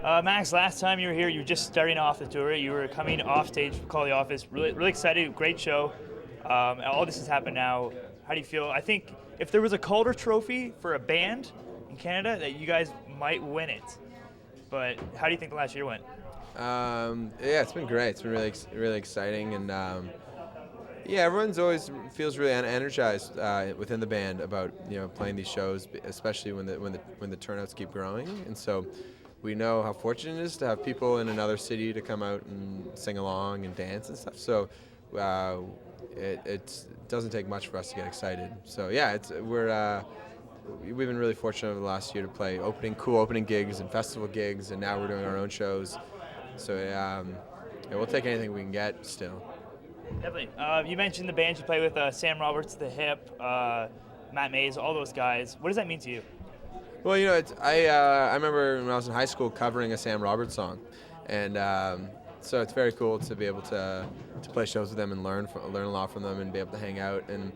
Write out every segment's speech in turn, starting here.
Max, last time you were here, you were just starting off the tour. You were coming off stage for Call the Office. Really, really excited. Great show. All this has happened now. How do you feel? I think if there was a Calder Trophy for a band in Canada, that you guys might win it. But how do you think the last year went? Yeah, it's been great. It's been really exciting, and yeah, everyone's always feels really energized within the band about playing these shows, especially when the turnouts keep growing. And so we know how fortunate it is to have people in another city to come out and sing along and dance and stuff. So it doesn't take much for us to get excited. So yeah, we've been really fortunate over the last year to play cool opening gigs and festival gigs, and now we're doing our own shows. So yeah, we'll take anything we can get still. Definitely. You mentioned the bands you play with, Sam Roberts, The Hip, Matt Mays, all those guys. What does that mean to you? Well, I remember when I was in high school covering a Sam Roberts song, and so it's very cool to be able to play shows with them and learn a lot from them and be able to hang out. And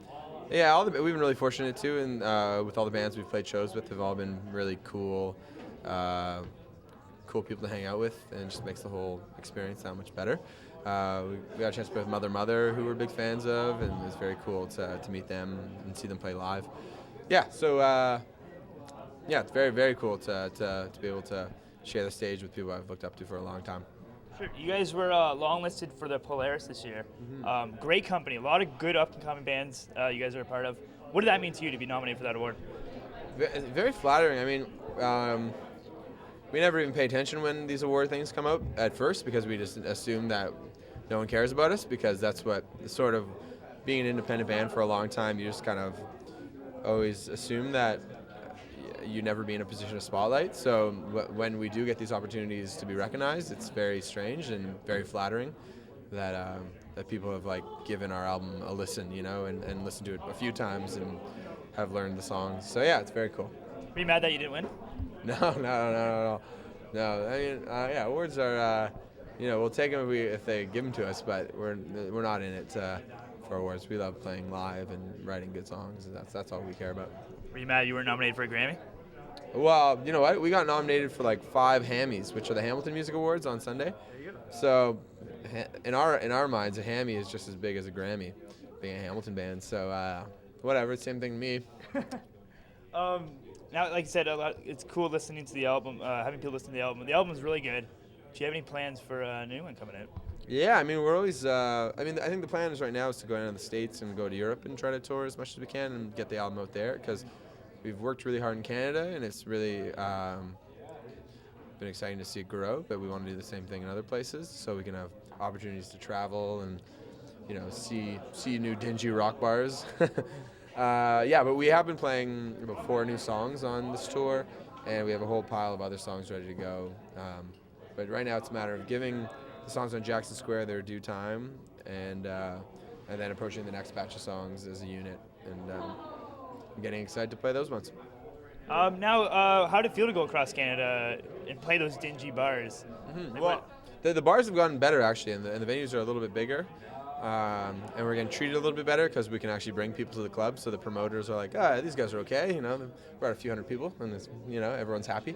yeah, we've been really fortunate too, and with all the bands we've played shows with, have all been really cool people to hang out with, and it just makes the whole experience that much better. We got a chance to play with Mother, who we're big fans of, and it was very cool to meet them and see them play live. Yeah, so yeah, it's very, very cool to be able to share the stage with people I've looked up to for a long time. Sure. You guys were long-listed for the Polaris this year. Mm-hmm. Great company, a lot of good up-and-coming bands you guys are a part of. What did that mean to you to be nominated for that award? Very flattering. I mean, we never even pay attention when these award things come out at first, because we just assume that no one cares about us, because that's what sort of being an independent band for a long time, you just kind of always assume that you never be in a position of spotlight. So when we do get these opportunities to be recognized, it's very strange and very flattering that people have given our album a listen, and listened to it a few times and have learned the songs. So yeah, it's very cool. Were you mad that you didn't win? No. I mean, yeah, awards are, we'll take them if they give them to us, but we're not in it for awards. We love playing live and writing good songs. That's all we care about. Were you mad you were nominated for a Grammy? Well, you know what? We got nominated for 5 Hammies, which are the Hamilton Music Awards on Sunday. There you go. So, in our minds, a Hammy is just as big as a Grammy, being a Hamilton band. So, whatever, same thing to me. Now, like you said, it's cool listening to the album, having people listen to the album. The album's really good. Do you have any plans for a new one coming out? Yeah, I mean, we're always. I think the plan is right now is to go down to the States and go to Europe and try to tour as much as we can and get the album out there, because we've worked really hard in Canada, and it's really been exciting to see it grow. But we want to do the same thing in other places, so we can have opportunities to travel and see new dingy rock bars. Yeah, but we have been playing about 4 new songs on this tour, and we have a whole pile of other songs ready to go. But right now it's a matter of giving the songs on Jackson Square their due time, and then approaching the next batch of songs as a unit, and I'm getting excited to play those ones. Now, how did it feel to go across Canada and play those dingy bars? Mm-hmm. Well, the bars have gotten better, actually, and the venues are a little bit bigger. And we're getting treated a little bit better because we can actually bring people to the club. So the promoters are like, these guys are okay. They brought a few hundred people, and everyone's happy.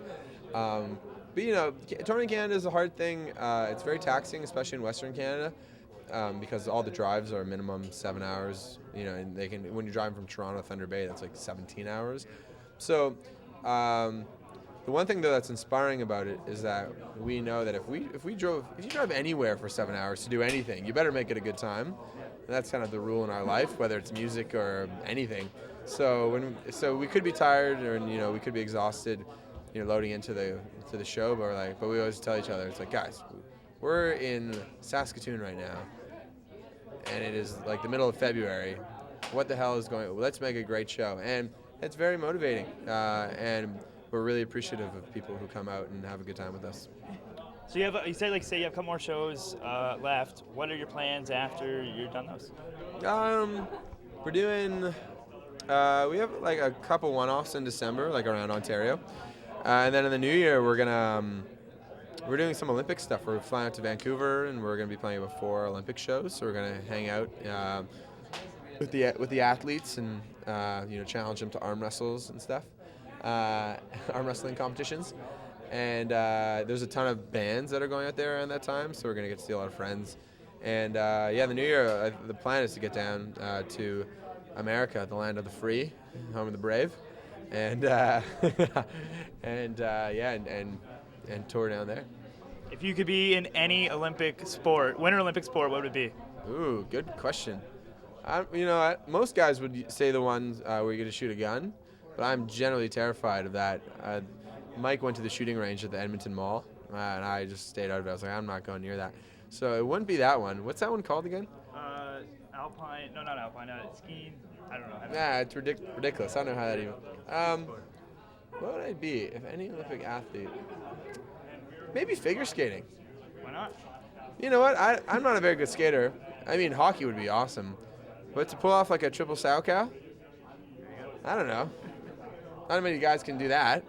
But touring in Canada is a hard thing. It's very taxing, especially in Western Canada, because all the drives are minimum 7 hours. And when you're driving from Toronto to Thunder Bay, that's 17 hours. So the one thing that's inspiring about it is that we know that if you drive anywhere for 7 hours to do anything, you better make it a good time. And that's kind of the rule in our life, whether it's music or anything. So we could be tired, or we could be exhausted, loading into the show, but we always tell each other, it's guys, we're in Saskatoon right now, and it is the middle of February. What the hell is going on? Let's make a great show. And it's very motivating, and we're really appreciative of people who come out and have a good time with us. So you said you have a couple more shows left. What are your plans after you're done those? We're doing. We have a couple one-offs in December, around Ontario, and then in the new year we're doing some Olympic stuff. We're flying out to Vancouver, and we're going to be playing about 4 Olympic shows. So we're going to hang out with the athletes and challenge them to arm wrestles and stuff, arm wrestling competitions. And there's a ton of bands that are going out there around that time, so we're gonna get to see a lot of friends. And yeah, the new year, the plan is to get down to America, the land of the free, home of the brave, and and tour down there. If you could be in any Olympic sport, Winter Olympic sport, what would it be? Ooh, good question. Most guys would say the ones where you get to shoot a gun, but I'm generally terrified of that. Mike went to the shooting range at the Edmonton Mall, and I just stayed out of it. I was like, I'm not going near that. So it wouldn't be that one. What's that one called again? Alpine. No, not alpine. Skiing. I don't know. Nah, it's ridiculous. I don't know how that even. What would I be if any Olympic athlete? Maybe figure skating. Why not? You know what? I'm not a very good skater. I mean, hockey would be awesome. But to pull off like a triple sow cow? I don't know. Not many guys can do that.